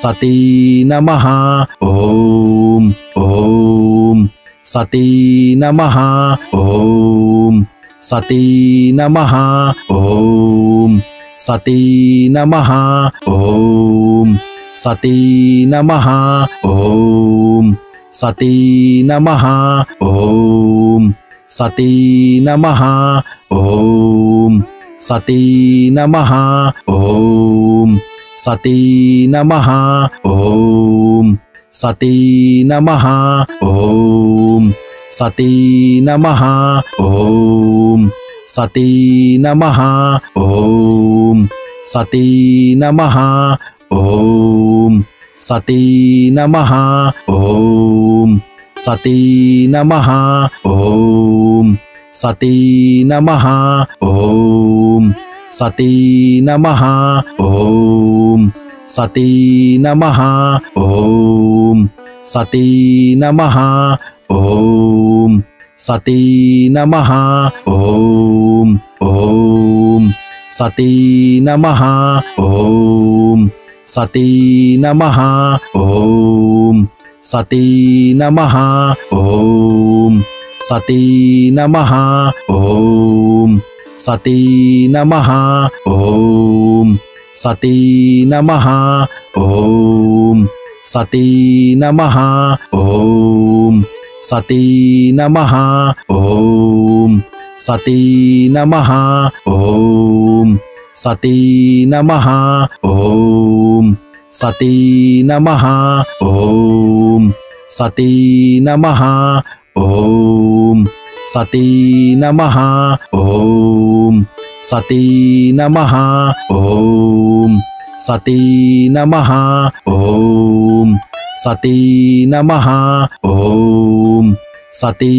सती नमः ओम ओम सती नमः ओम सती नमः ओम सती नमः ओम सती नमः ओम सती नमः ओम सती नमः ओम सती नमः ओम सती नमः ओम सती नमः ओम सती नमः ओम सती नमः ओम सती नमः ओम सती नमः ओम सती नमः ओम सती नमः ओम सती नमः ओम सती नमः ओम सती नमः ओम सती नमः ओम ओम सती नमः ओम सती नमः ओम सती नमः ओम सती नमः ओम सती नमः ओम सती नमः ओम सती नमः ओम सती नमः ओम सती नमः ओम सती नमः ओम सती नमः ओम सती नमः ओम सती नमः ओम सती नमः ओम सती नमः ओम सती नमः ओम सती